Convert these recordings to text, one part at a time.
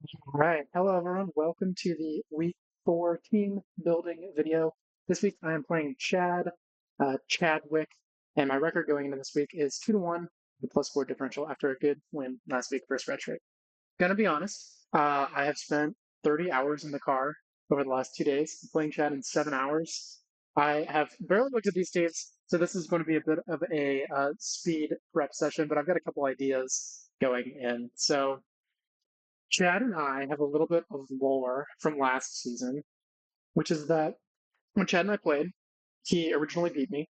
All right. Hello, everyone. Welcome to the week 4 team building video. This week I am playing Chadwick, and my record going into this week is 2-1, the +4 differential after a good win last week versus Red Shirt. Gonna be honest, I have spent 30 hours in the car over the last 2 days, playing Chad in 7 hours. I have barely looked at these dates, so this is going to be a bit of a speed prep session, but I've got a couple ideas going in. So Chad and I have a little bit of lore from last season, which is that when Chad and I played, he originally beat me.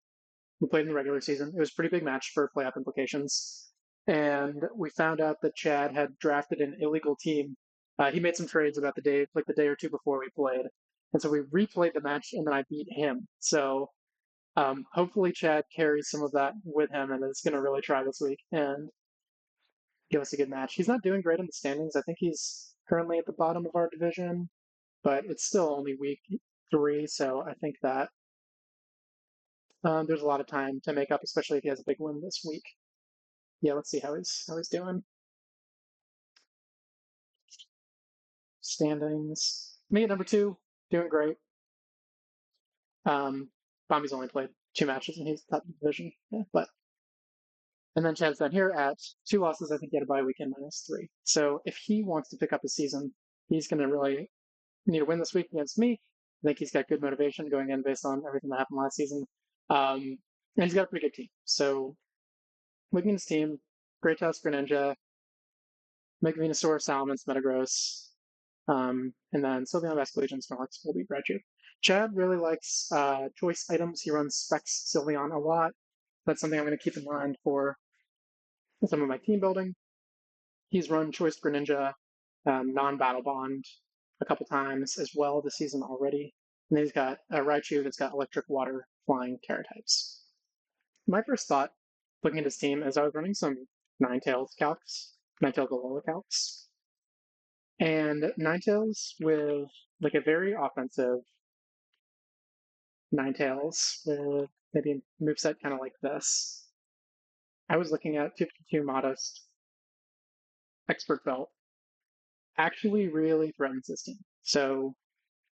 We played in the regular season. It was a pretty big match for playoff implications. And we found out that Chad had drafted an illegal team. He made some trades about the day, like the day or two before we played. And so we replayed the match and then I beat him. So hopefully Chad carries some of that with him and is going to really try this week and give us a good match. He's not doing great in the standings. I think he's currently at the bottom of our division, but it's still only week 3, so I think that there's a lot of time to make up, especially if he has a big win this week. Yeah, let's see how he's doing. Standings. Me at number 2, doing great. Um, Bombi's only played 2 matches and he's top of the division. Yeah, but and then Chad's down here at 2 losses. I think he had a bye weekend -3. So if he wants to pick up a season, he's going to really need to win this week against me. I think he's got good motivation going in based on everything that happened last season. And he's got a pretty good team. So looking at his team, Great Tusk, Greninja, Mega Venusaur, Salamence, Metagross, and then Sylveon, Basculegion, Snorlax, Volbeat, Raichu. Chad really likes choice items. He runs Specs Sylveon a lot. That's something I'm going to keep in mind for some of my team building. He's run Choice Greninja, non-Battle Bond a couple times as well this season already. And then he's got a Raichu that's got Electric, Water, Flying, Terra types. My first thought, looking at his team, is I was running some Ninetales calcs, Ninetales Alola calcs, and Ninetales with like a very offensive Ninetales with maybe a moveset kind of like this. I was looking at 52 Modest, Expert Belt, actually really threatens this team. So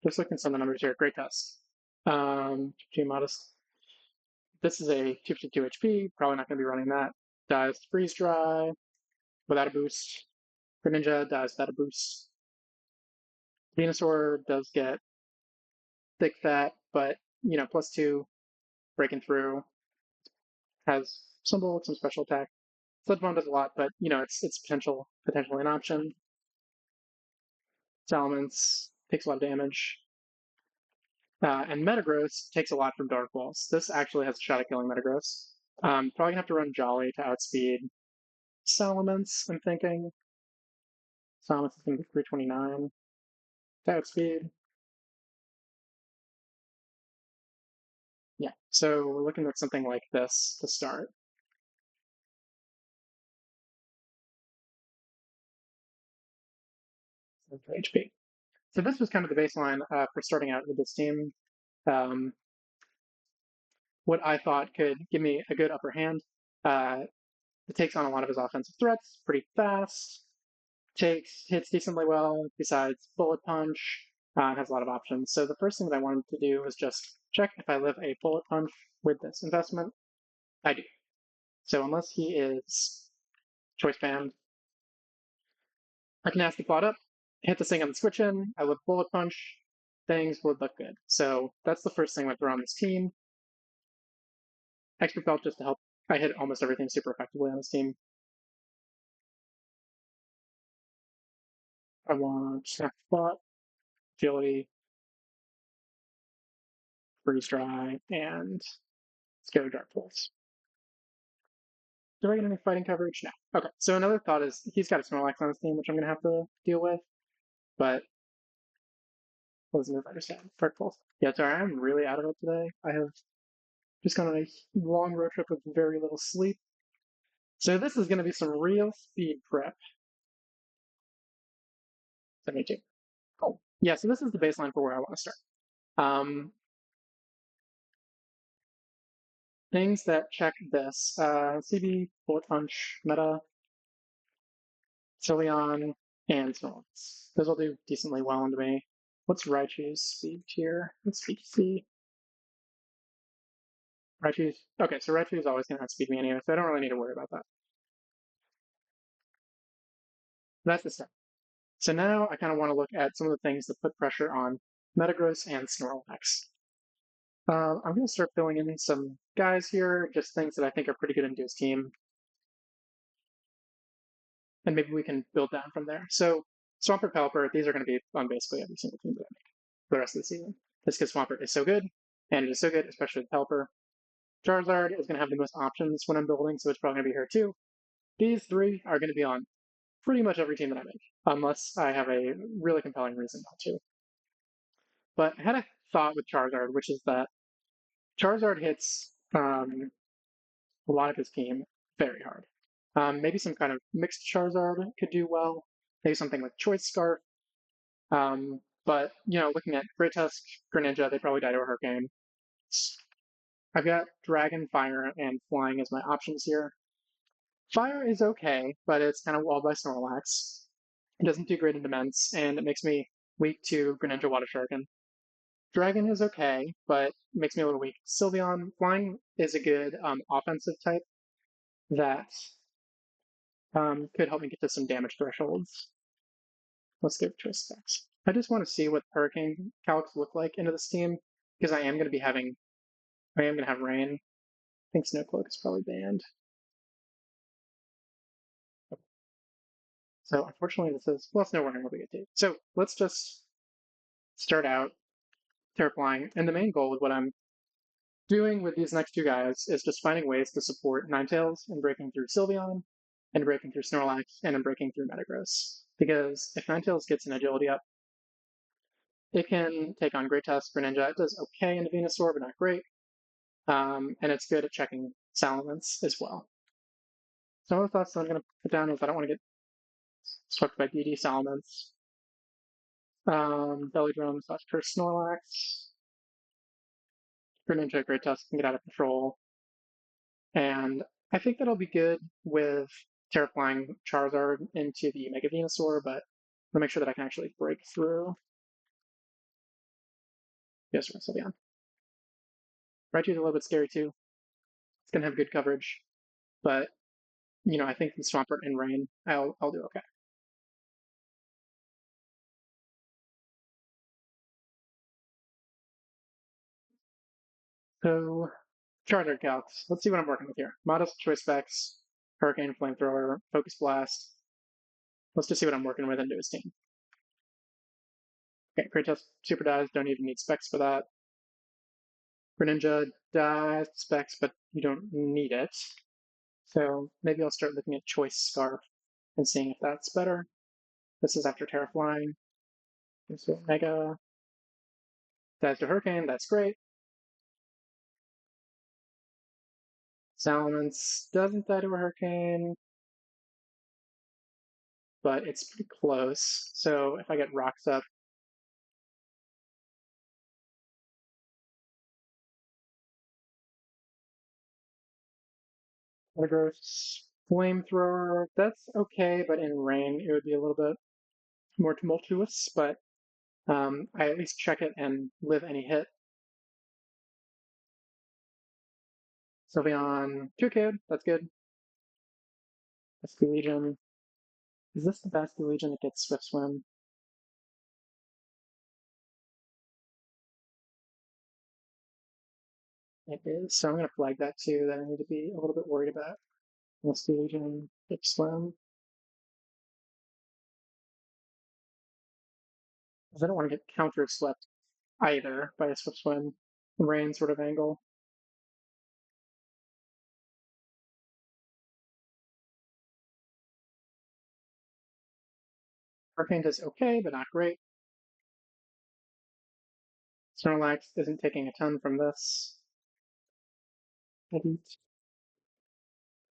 just looking at some of the numbers here, great test. 52 Modest. This is a 252 HP, probably not going to be running that. Dies Freeze Dry without a boost. Greninja dies without a boost. Venusaur does get thick fat, but +2 breaking through, has some bullet, some special attack. Sludge Bomb does a lot, but it's potentially an option. Salamence takes a lot of damage. And Metagross takes a lot from Dark Walls. This actually has a shot at killing Metagross. Probably gonna have to run Jolly to outspeed Salamence, I'm thinking. Salamence is gonna be 329 to outspeed. Yeah, so we're looking at something like this to start. HP. So this was kind of the baseline for starting out with this team. Um, what I thought could give me a good upper hand. Uh, it takes on a lot of his offensive threats, pretty fast, hits decently well, besides Bullet Punch, has a lot of options. So the first thing that I wanted to do was just check if I live a Bullet Punch with this investment. I do. So unless he is choice banned, I can ask the plot up, hit this thing on the switch in, I live Bullet Punch, things would look good. So that's the first thing I throw on this team. Expert Belt just to help. I hit almost everything super effectively on this team. I want Snack Spot, Agility, Freeze Dry, and Scary Dark Pulse. Do I get any fighting coverage? No. Okay, so another thought is he's got a Snorlax on his team, which I'm going to have to deal with, but what does move understand? Dark Pulse. Yeah, sorry, I'm really out of it today. I have just gone on a long road trip with very little sleep. So this is going to be some real speed prep. 72. Cool. Yeah, so this is the baseline for where I want to start. Things that check this. CB, Bullet Punch, Meta, Sylveon, and Snorlax. Those will do decently well into me. What's Raichu's speed tier? Let's see. Raichu's okay, so Raichu's always going to outspeed me anyway, so I don't really need to worry about that. That's the start. So now I kind of want to look at some of the things that put pressure on Metagross and Snorlax. I'm going to start filling in some guys here, just things that I think are pretty good into his team. And maybe we can build down from there. So Swampert, Pelipper, these are going to be on basically every single team that I make for the rest of the season. Just because Swampert is so good, and it is so good, especially with Pelipper. Charizard is going to have the most options when I'm building, so it's probably going to be here too. These three are going to be on pretty much every team that I make, unless I have a really compelling reason not to. But I had a thought with Charizard, which is that Charizard hits a lot of his team very hard. Maybe some kind of mixed Charizard could do well. Maybe something with Choice Scarf. But looking at Great Tusk, Greninja, they probably die to a Hurricane. I've got Dragon, Fire, and Flying as my options here. Fire is okay, but it's kind of walled by Snorlax. It doesn't do great in Demence, and it makes me weak to Greninja Water Shuriken. Dragon is okay, but makes me a little weak. Sylveon, Flying is a good offensive type that could help me get to some damage thresholds. Let's give choice specs. I just want to see what Hurricane calcs look like into this team, because I am going to have Rain. I think Snowcloak is probably banned. So unfortunately this is, well, it's no warning what we get to. So let's just start out Terraplying. And the main goal with what I'm doing with these next two guys is just finding ways to support Ninetales and breaking through Sylveon, and breaking through Snorlax, and then breaking through Metagross. Because if Ninetales gets an agility up, it can take on Great Tusk, Greninja. It does okay into Venusaur, but not great. And it's good at checking Salamence as well. Some of the thoughts that I'm going to put down is I don't want to get swept by DD Salamence. Belly Drum / Curse Snorlax. Greninja, Great Tusk can get out of control. And I think that'll be good with Terraplying Charizard into the Mega Venusaur, but I'll make sure that I can actually break through. Yes, Sylveon. Raichu's a little bit scary too. It's going to have good coverage, but I think in Swampert and Rain, I'll do okay. So, Charizard calcs. Let's see what I'm working with here. Modest choice specs, Hurricane, Flamethrower, Focus Blast. Let's just see what I'm working with into his team. Okay, Great Tusk Super dies, don't even need specs for that. Greninja dies specs, but you don't need it. So maybe I'll start looking at Choice Scarf and seeing if that's better. This is after Terraflying. So Mega dies to Hurricane, that's great. Salamence doesn't die to a Hurricane, but it's pretty close. So if I get Rocks up, Metagross Flamethrower, that's okay, but in Rain it would be a little bit more tumultuous, but I at least check it and live any hit. Sylveon, Two-Kid, that's good. SDB Legion. Is this the best Legion that gets Swift Swim? It is, so I'm going to flag that too, that I need to be a little bit worried about. Let's do Legion, Swift Swim. Because I don't want to get counter swept either by a Swift Swim Rain sort of angle. Hurricane does okay, but not great. Snorlax isn't taking a ton from this.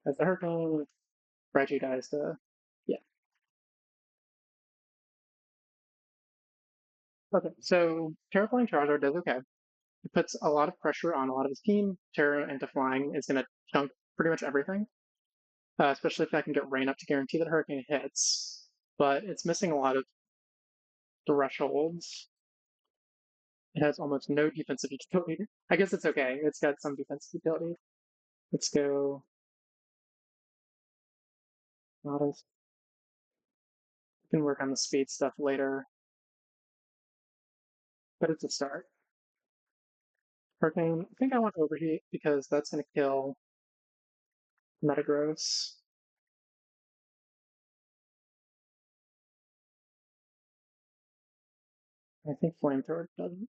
As the Hurricane, Reggie dies to, yeah. Okay, so Terraflying Charizard does okay. It puts a lot of pressure on a lot of his team. Terra into Flying is going to chunk pretty much everything, especially if I can get Rain up to guarantee that Hurricane hits. but it's missing a lot of thresholds. It has almost no defensive utility. I guess it's okay. It's got some defensive utility. Let's go modest. We can work on the speed stuff later, but it's a start. Hurricane, I think I want overheat because that's going to kill Metagross. I think Flamethrower doesn't.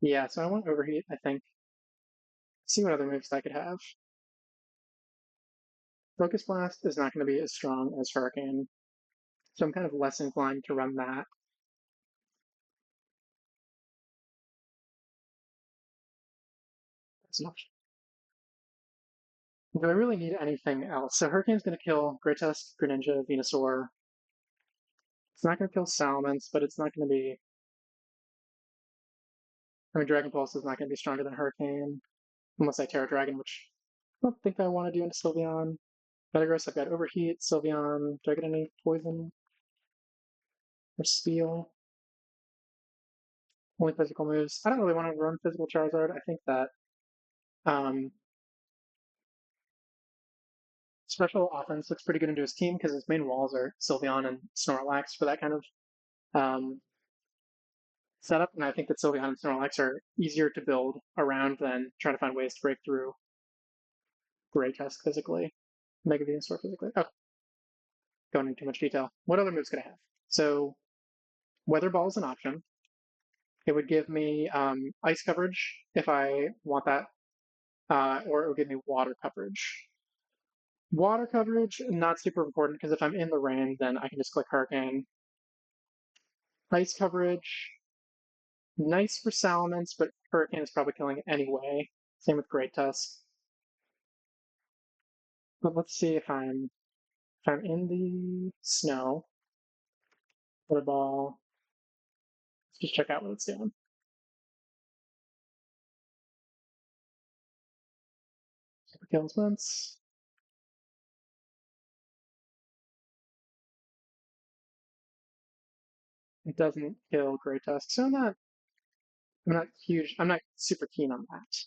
Yeah, so I want overheat, I think. See what other moves I could have. Focus Blast is not going to be as strong as Hurricane, so I'm kind of less inclined to run that. That's enough. Do I really need anything else? So Hurricane's going to kill Greatusk, Greninja, Venusaur. It's not going to kill Salamence, but it's not going to be. I mean, Dragon Pulse is not going to be stronger than Hurricane, unless I Terra Dragon, which I don't think I want to do into Sylveon. Metagross, I've got Overheat, Sylveon. Do I get any Poison or Steel? Only physical moves. I don't really want to run physical Charizard. I think that um, special offense looks pretty good into his team because his main walls are Sylveon and Snorlax for that kind of um, setup. And I think that Sylveon and Snorlax are easier to build around than trying to find ways to break through Greatusk physically, Mega Venusaur physically. Oh, going into too much detail. What other moves could I have? So Weather Ball is an option. It would give me ice coverage if I want that, or it would give me water coverage. Water coverage, not super important because if I'm in the rain, then I can just click Hurricane. Ice coverage, nice for Salamence, but Hurricane is probably killing it anyway. Same with Great Tusk. But let's see if I'm in the snow. Water Ball. Let's just check out what it's doing. Super kills once. It doesn't kill Great Tusk, so I'm not huge. I'm not super keen on that.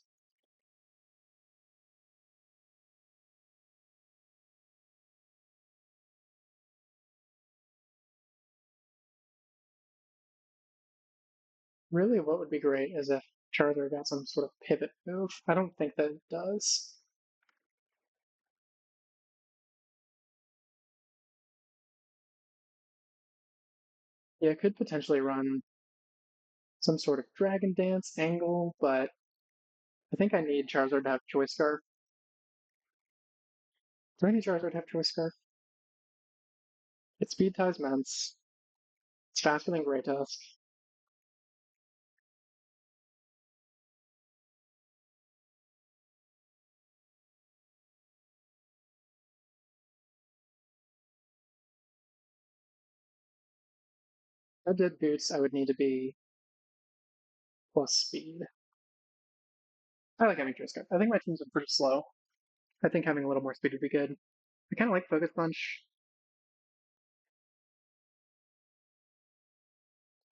Really, what would be great is if Charizard got some sort of pivot move. I don't think that it does. Yeah, it could potentially run some sort of Dragon Dance angle, but I think I need Charizard to have Choice Scarf. Do I need Charizard to have Choice Scarf? It speed ties Mence. It's faster than Great Tusk. If I did Boots, I would need to be plus speed. I like having Choice Scarf. I think my teams are pretty slow. I think having a little more speed would be good. I kind of like Focus Punch.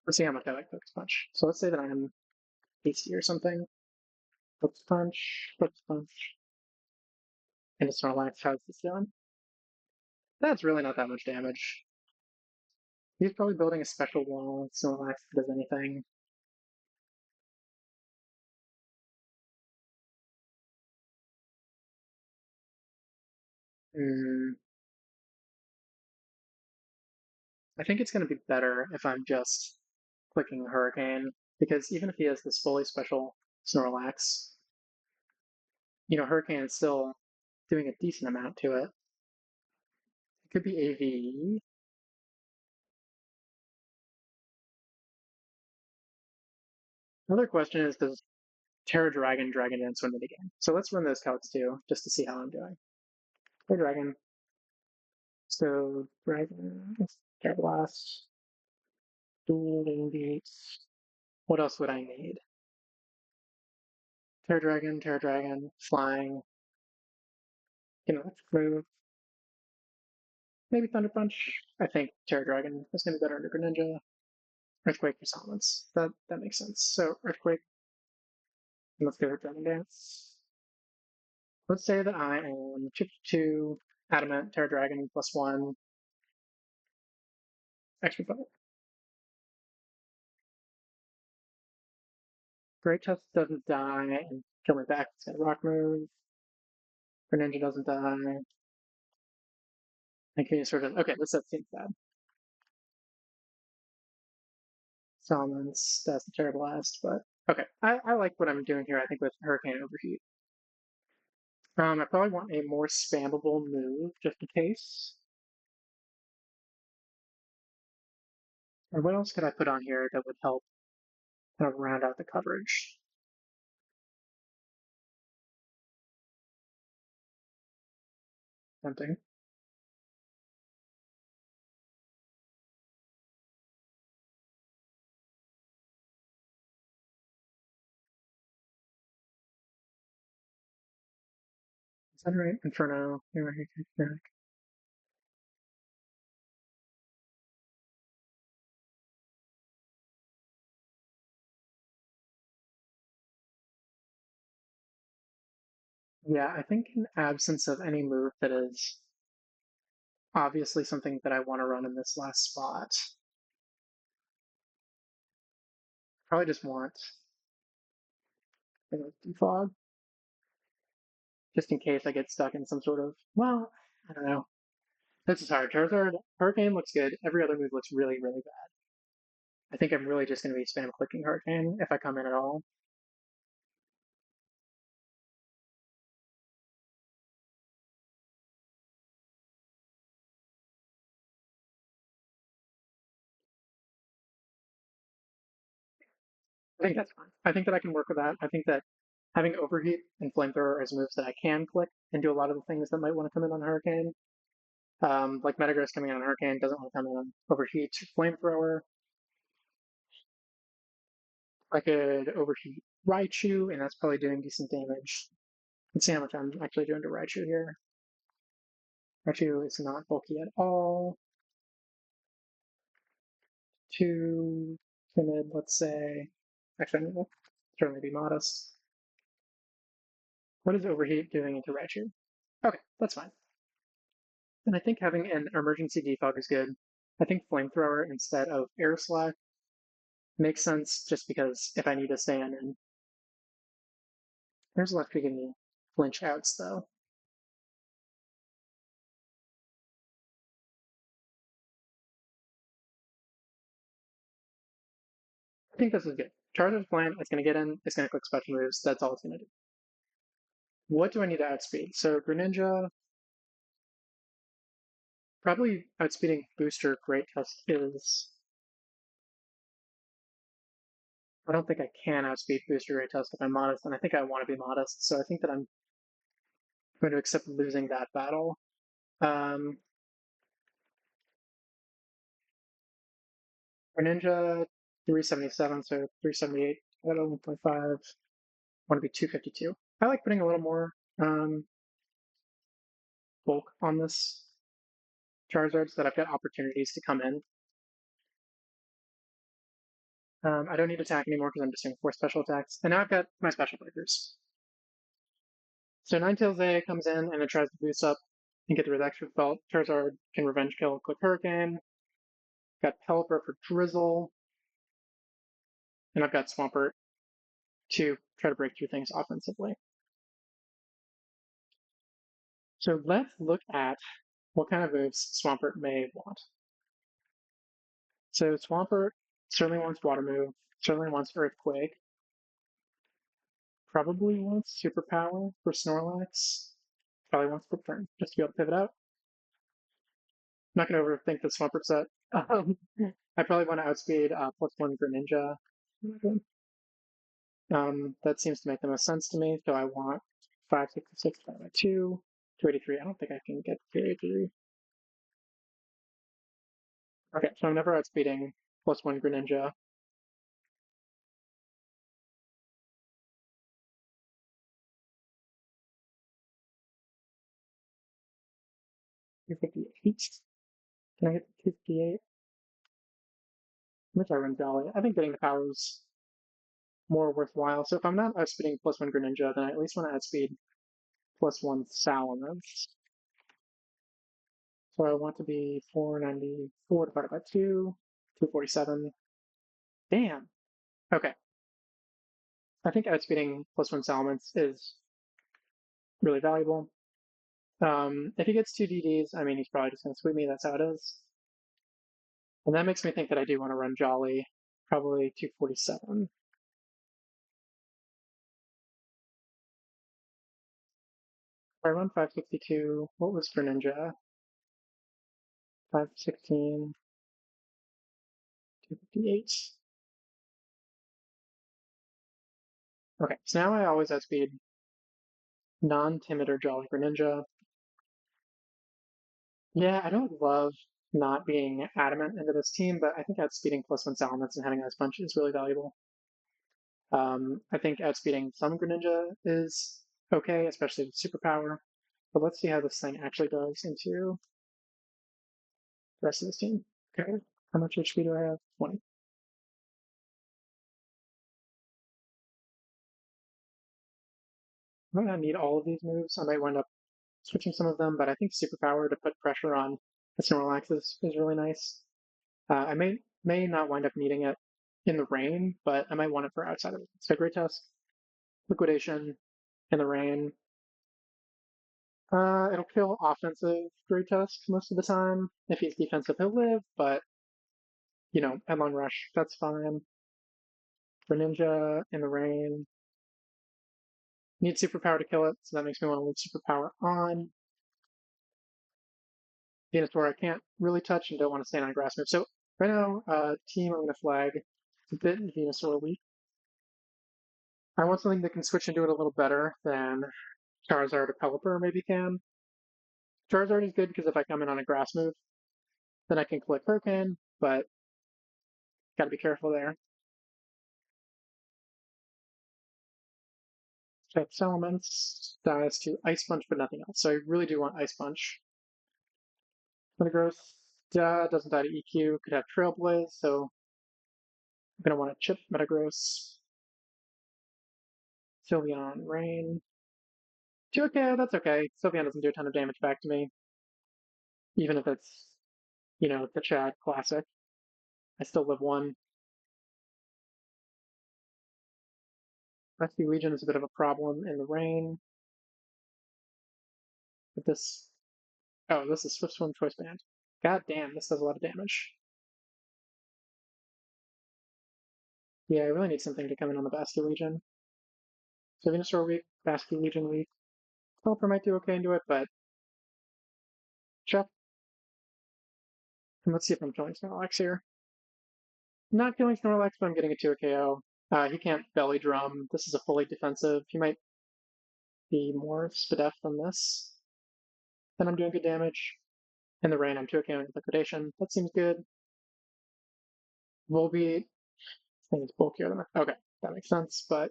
Let's see how much I like Focus Punch. So let's say that I'm hasty or something. Focus Punch, and it's Snorlax. How's this doing? That's really not that much damage. He's probably building a special wall if Snorlax does anything. Hmm. I think it's going to be better if I'm just clicking Hurricane, because even if he has this fully special Snorlax, Hurricane is still doing a decent amount to it. It could be AV. Another question is, does Terra Dragon Dragon Dance win the game? So let's run those calcs too, just to see how I'm doing. Terra Dragon. So Dragon, Terra Blast, Dueling Beats. What else would I need? Terra Dragon, Flying, Electric Move. Maybe Thunder Punch. I think Terra Dragon is going to be better under Greninja. Earthquake for Silence. That makes sense. So Earthquake, and let's go with Dragon Dance. Let's say that I am chip 2, Adamant, Terra Dragon, +1, extra bubble. Great Tusk doesn't die and kill me back. It's got a rock move. Greninja doesn't die. And can you sort of okay, this seems bad. Silence, that's a terrible blast, but okay. I like what I'm doing here, I think, with Hurricane Overheat. I probably want a more spammable move just in case. Or what else could I put on here that would help kind of round out the coverage? Something. Is that right? Inferno. Yeah, I think in absence of any move that is obviously something that I want to run in this last spot, probably just want defog, just in case I get stuck in some sort of, well, I don't know. This is hard. Charizard, Hurricane looks good. Every other move looks really, really bad. I think I'm really just going to be spam clicking Hurricane if I come in at all. I think that's fine. I think that I can work with that. I think that having Overheat and Flamethrower as moves that I can click and do a lot of the things that might want to come in on Hurricane. Like Metagross coming in on Hurricane doesn't want to come in on Overheat Flamethrower. I could Overheat Raichu, and that's probably doing decent damage. Let's see how much I'm actually doing to Raichu here. Raichu is not bulky at all. Too timid, let's say. Actually, I'm going to certainly be modest. What is Overheat doing into Raichu? Okay, that's fine. And I think having an emergency defog is good. I think Flamethrower instead of Air Slash makes sense just because if I need to stand in. There's left giving me flinch outs though. I think this is good. Charizard's plan, it's going to get in, it's going to click special moves, that's all it's going to do. What do I need to outspeed? So Greninja, probably outspeeding Booster Great Tusk is. I don't think I can outspeed Booster Great Tusk if I'm modest, and I think I want to be modest, so I think that I'm going to accept losing that battle. Um, Greninja 377, so 378 at 1.5. Want to be 252. I like putting a little more bulk on this Charizard so that I've got opportunities to come in. I don't need attack anymore because I'm just doing 4 special attacks. And now I've got my special breakers. So Ninetales A comes in and it tries to boost up and get the extra belt. Charizard can revenge kill, click Hurricane. Got Pelipper for Drizzle. And I've got Swampert to try to break through things offensively. So let's look at what kind of moves Swampert may want. So Swampert certainly wants Water Move, certainly wants Earthquake, probably wants Superpower for Snorlax, probably wants Quick Turn just to be able to pivot out. I'm not going to overthink the Swampert set. Um, I probably want to outspeed +1 Greninja. That seems to make the most sense to me. So I want 566 divided by 2, 283. I don't think I can get 283. Okay, so I'm never outspeeding +1 Greninja. 258. Can I get 258? Let me try run Jolly. I think getting the power is more worthwhile. So if I'm not outspeeding +1 Greninja, then I at least want to outspeed +1 Salamence. So I want to be 494 divided by 2, 247. Damn. Okay. I think outspeeding +1 Salamence is really valuable. If he gets 2 DDs, I mean, he's probably just going to sweep me. That's how it is. And that makes me think that I do want to run Jolly, probably 247. If I run 562, what was for Ninja? 516, 258. Okay, so now I always outspeed non-timid or Jolly Greninja. Yeah, I don't love not being adamant into this team, but I think outspeeding +1 Salamence and having Ice Punch is really valuable. I think outspeeding some Greninja is okay, especially with Superpower. But let's see how this thing actually goes into the rest of this team. Okay, how much HP do I have? 20. I might not need all of these moves. I might wind up switching some of them, but I think Superpower to put pressure on the Snorlax is really nice. I may not wind up needing it in the rain, but I might want it for outside of it. So Great Tusk, Liquidation in the rain. It'll kill offensive Great Tusk most of the time. If he's defensive, he'll live, but Headlong Rush, that's fine. Greninja in the rain. Need Superpower to kill it, so that makes me want to leave Superpower on. Venusaur I can't really touch and don't want to stand on a grass move. So right now, team, I'm going to flag. It's a bit Venusaur weak. I want something that can switch into it a little better than Charizard or Pelipper maybe can. Charizard is good because if I come in on a grass move, then I can click Hurricane, but gotta be careful there. Types Elements dies to Ice Punch, but nothing else. So I really do want Ice Punch. Metagross doesn't die to EQ, could have Trailblaze, so I'm gonna want to chip Metagross. Sylveon, Rain. 2 KO, that's okay. Sylveon doesn't do a ton of damage back to me, even if it's, the Chad Classic. I still live one. Rescue Legion is a bit of a problem in the rain. But this, oh, this is Swift Swim Choice Band. God damn, this does a lot of damage. Yeah, I really need something to come in on the Basque Legion. So Venusaur weak, Basque Legion weak. Pelipper might do okay into it, but check. And let's see if I'm killing Snorlax here. Not killing Snorlax, but I'm getting a 2 KO. He can't belly drum. This is a fully defensive. He might be more Spadef than this. Then I'm doing good damage. In the rain, I'm 2 KOing with Liquidation. That seems good. Volbeat, I think it's bulkier than okay, that makes sense. But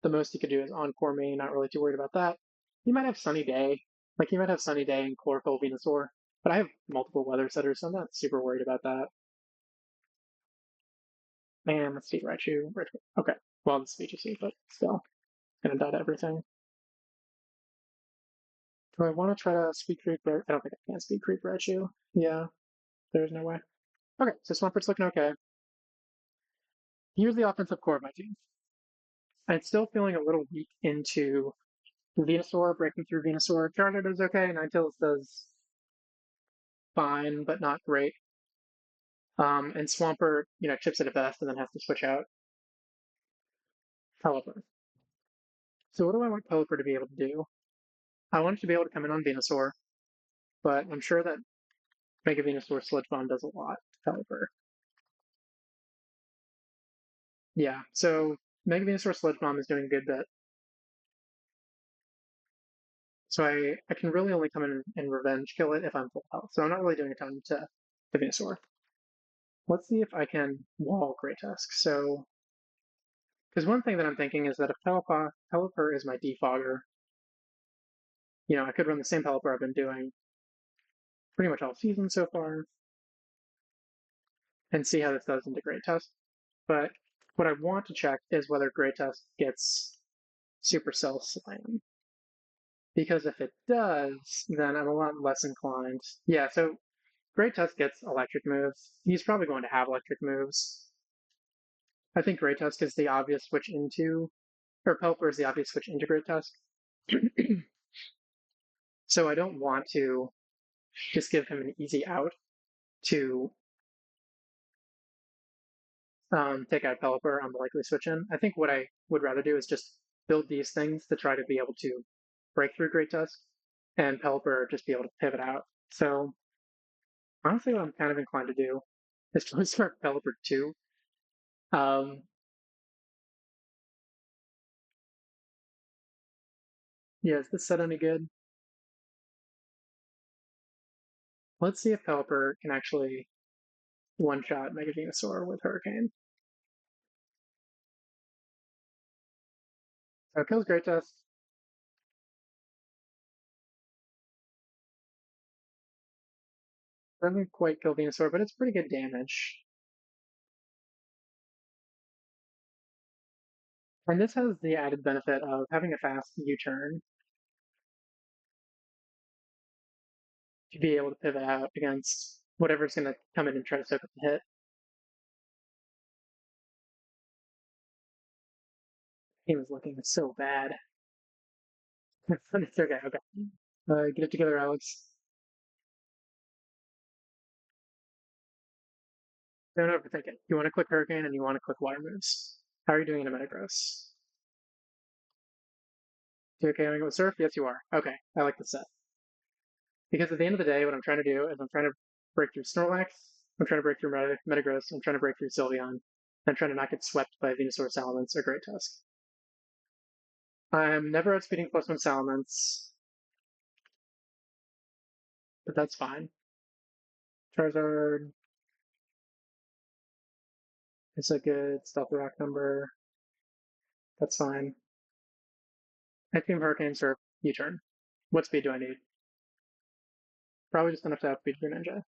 the most he could do is Encore me. Not really too worried about that. He might have Sunny Day. Like, he might have Sunny Day and Chlorophyll Venusaur. But I have multiple weather setters, so I'm not super worried about that. And let's see, Raichu. Okay, well, it's VGC, but still. Gonna die to everything. Do I want to try to speed creep? I don't think I can speed creep Raichu. Yeah, there's no way. Okay, so Swampert's looking okay. Here's the offensive core of my team. I'm still feeling a little weak into Venusaur, breaking through Venusaur. Charizard does okay, Ninetales does fine, but not great. And Swampert, chips it at best and then has to switch out Pelipper. So what do I want Pelipper to be able to do? I want it to be able to come in on Venusaur, but I'm sure that Mega Venusaur Sludge Bomb does a lot to Pelipper. Yeah, so Mega Venusaur Sludge Bomb is doing a good bit. So I can really only come in and revenge kill it if I'm full health. So I'm not really doing a ton to Venusaur. Let's see if I can wall Great Tusk. So, because one thing that I'm thinking is that if Pelipper is my defogger, I could run the same Pelipper I've been doing pretty much all season so far, and see how this does into Great Test. But what I want to check is whether Great Test gets Supercell Slam. Because if it does, then I'm a lot less inclined. Yeah, so Great Tusk gets electric moves. He's probably going to have electric moves. I think Great Tusk is the obvious switch into, or Pelipper is the obvious switch into Great Tusk. So I don't want to just give him an easy out to take out Pelipper on the likely switch in. I think what I would rather do is just build these things to try to be able to break through Great Tusk and Pelipper just be able to pivot out. So honestly, what I'm kind of inclined to do is to start Pelipper 2. Um, yeah, is this set any good? Let's see if Pelipper can actually one-shot Mega Venusaur with Hurricane. So it kills Great Tusk. Doesn't quite kill Venusaur, but it's pretty good damage. And this has the added benefit of having a fast U-turn to be able to pivot out against whatever's going to come in and try to soak up the hit. He was looking so bad. It's okay, okay. Get it together, Alex. Don't overthink it. You want to click Hurricane and you want to click Water moves. How are you doing in a Metagross? You okay with Surf? Yes, you are. Okay, I like the set. Because at the end of the day, what I'm trying to do is I'm trying to break through Snorlax, I'm trying to break through Metagross, I'm trying to break through Sylveon, I'm trying to not get swept by Venusaur, Salamence, or Great Tusk. I'm never outspeeding plus one Salamence, but that's fine. Charizard is a good Stealth Rock number. That's fine. I Team Hurricane Surf, U-turn. What speed do I need? Probably just enough to outspeed Greninja.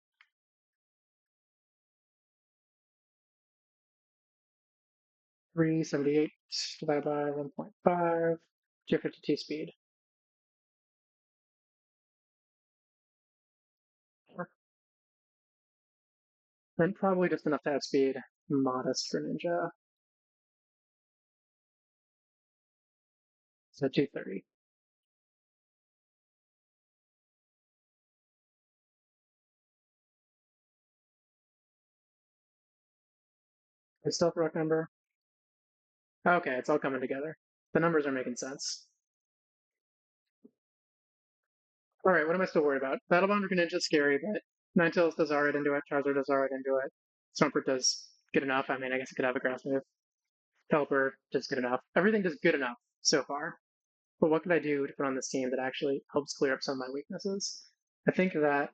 378 divided by 1.5, 252 speed. And probably just enough to outspeed modest Greninja. So 230. The Stealth Rock number. Okay, it's all coming together. The numbers are making sense. All right, what am I still worried about? Battle Bond Greninja is scary, but Ninetales does alright into it. Charizard does alright into it. Swampert does good enough. I mean, I guess it could have a grass move. Pelipper does good enough. Everything does good enough so far. But what can I do to put on this team that actually helps clear up some of my weaknesses? I think that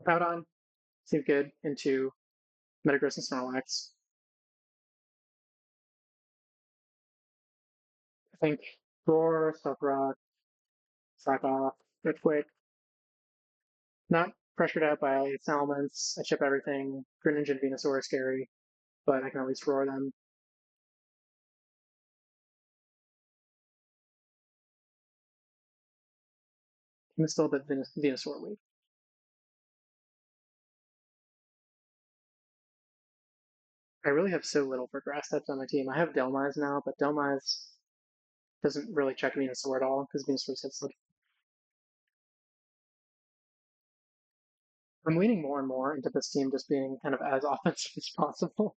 Powdon seems good into Metagross and Snorlax. I think Roar, Stealth Rock, Slap Off, Earthquake. Not pressured out by Salamence. I ship everything. Greninja and Venusaur are scary, but I can at least roar them. I'm still a bit Venusaur weak. I really have so little for grass types on my team. I have Delmise now, but Delmise doesn't really check Venusaur at all because Venusaur hits like. I'm leaning more and more into this team just being kind of as offensive as possible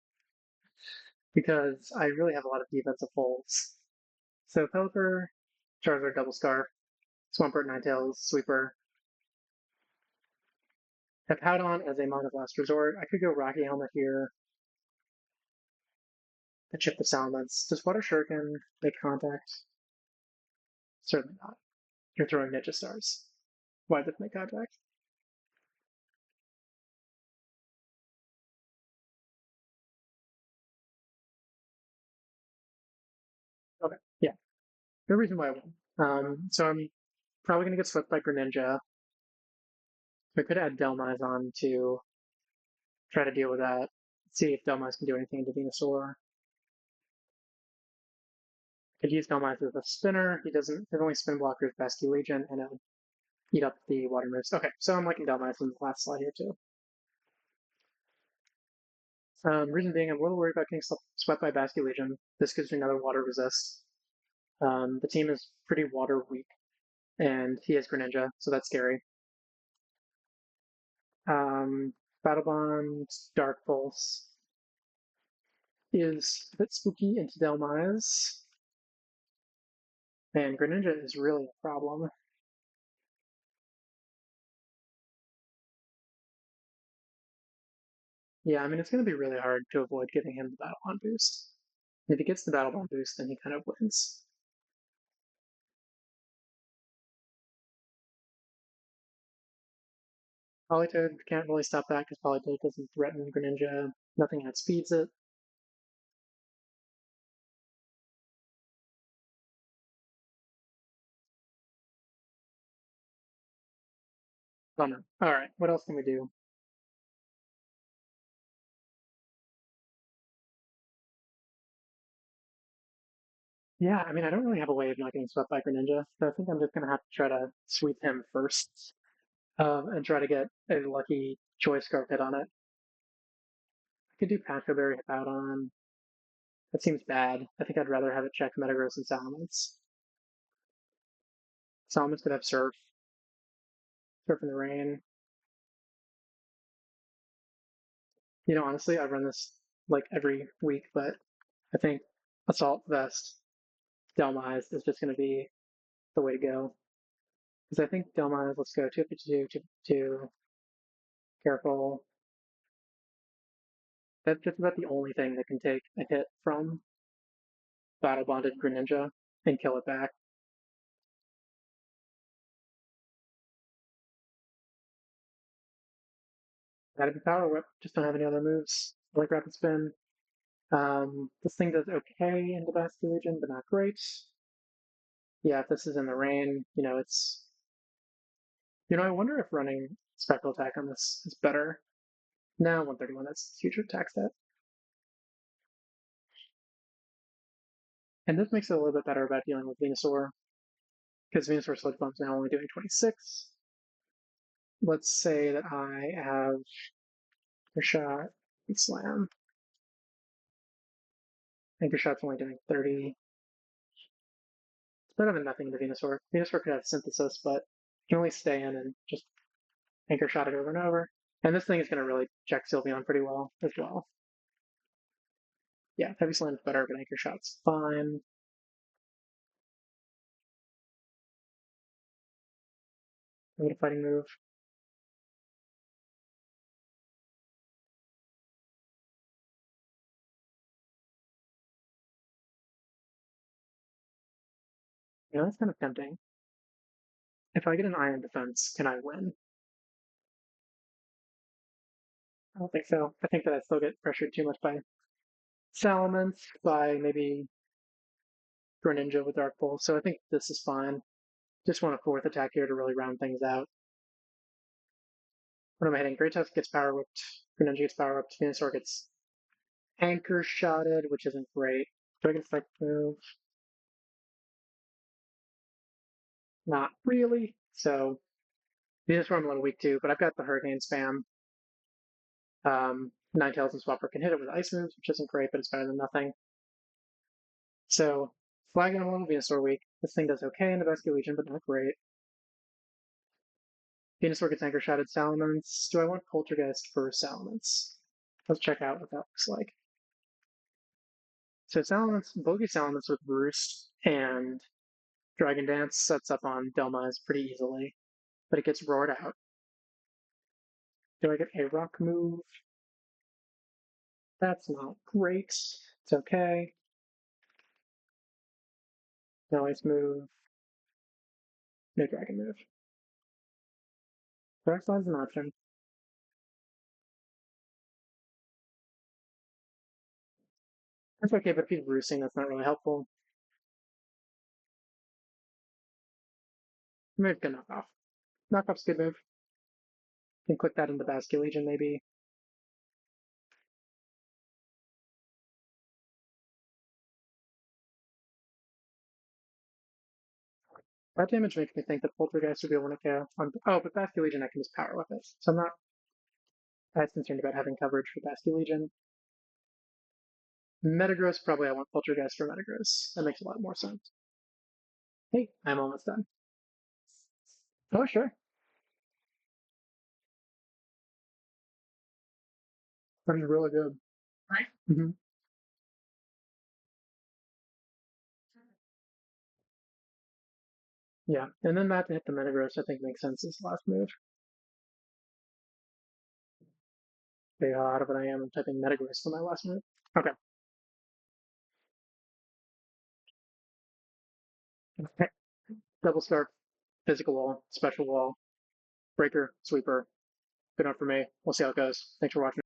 because I really have a lot of defensive holes. So Pelipper, Charizard, Double Scarf, Swampert, Ninetales, Sweeper. Have Howdon as a Mind of Last Resort. I could go Rocky Helmet here. I chip the Salamence. Does Water Shuriken make contact? Certainly not. You're throwing Ninja Stars. Why does it make contact? Okay, yeah. No reason why I won't. So I'm probably going to get swept by Greninja. We could add Delmise on to try to deal with that. See if Delmise can do anything to Venusaur. Could use Delmise as a spinner. He doesn't. His only spin blocker is Basky Legion, and it'll eat up the water moves. Okay, so I'm liking Delmise in the last slide here too. Reason being, I'm a little worried about getting swept by Basky Legion. This gives me another water resist. The team is pretty water weak, and he has Greninja, so that's scary. Um, Battle Bond, Dark Pulse is a bit spooky into Delmise, and Greninja is really a problem. Yeah, I mean, it's going to be really hard to avoid giving him the Battle Bond boost. If he gets the Battle Bond boost, then he kind of wins. Politoed can't really stop that because Politoed doesn't threaten Greninja. Nothing outspeeds it. Bummer. Alright, what else can we do? Yeah, I mean, I don't really have a way of not getting swept by Greninja, so I think I'm just going to have to try to sweep him first and try to get a lucky choice scarf hit on it. I could do Pasco Berry Hippowdon. That seems bad. I think I'd rather have it check Metagross and Salamence. Salamence could have Surf, Surf in the Rain. You know, honestly, I run this like every week, but I think Assault Vest Delmise is just going to be the way to go. Because I think Delmise, let's go 252, 252, careful. That's just about the only thing that can take a hit from Battle Bonded Greninja and kill it back. Gotta be Power Whip, just don't have any other moves. I like Rapid Spin. This thing does okay in the Basque region, but not great. Yeah, if this is in the rain, it's. I wonder if running Spectral Attack on this is better. No, 131, that's huge attack stat. And this makes it a little bit better about dealing with Venusaur, because Venusaur Sludge Bomb's now only doing 26. Let's say that I have a shot, slam. Anchor Shot's only doing 30. It's better than nothing to Venusaur. Venusaur could have Synthesis, but you can only stay in and just Anchor Shot it over and over. And this thing is going to really check Sylveon pretty well as well. Yeah, Heavy Slam's better, but Anchor Shot's fine. I need a fighting move. That's kind of tempting. If I get an Iron Defense, can I win? I don't think so. I think that I still get pressured too much by Salamence, by maybe Greninja with Dark Pulse, so I think this is fine. Just want a fourth attack here to really round things out. What am I hitting? Great Tusk gets Power Whipped, Greninja gets Power Whipped, Venusaur gets Anchor Shotted, which isn't great. Do I get a Psychic move? Not really. So Venusaur I'm a little weak too, but I've got the Hurricane spam. Ninetales and Swapper can hit it with Ice moves, which isn't great, but it's better than nothing. So flagging a little Venusaur weak. This thing does okay in the Basque Legion, but not great. Venusaur gets Anchor Shotted Salamence. Do I want Poltergeist for Salamence? Let's check out what that looks like. So Salamence, Bogey Salamence with Roost and Dragon Dance sets up on Delmise pretty easily, but it gets roared out. Do I get a rock move? That's not great. It's okay. No ice move. No dragon move. Dark Slide's an option. That's okay, but if he's roosting, that's not really helpful. Maybe can knock off. Knockoff's a good move. Can click that into Basque Legion maybe. That damage makes me think that Poltergeist would be able to KO. Oh, but Basque Legion I can just power with it. So I'm not as concerned about having coverage for Basque Legion. Metagross, probably I want Poltergeist for Metagross. That makes a lot more sense. Hey, I'm almost done. Oh, sure. That is really good. Right. Mm-hmm. Yeah, and then that to hit the Metagross, I think makes sense as the last move. Okay, how out of it I am typing Metagross for my last move. Okay. Okay. Double Scarf, Physical Wall, Special Wall, Breaker, Sweeper. Good enough for me. We'll see how it goes. Thanks for watching.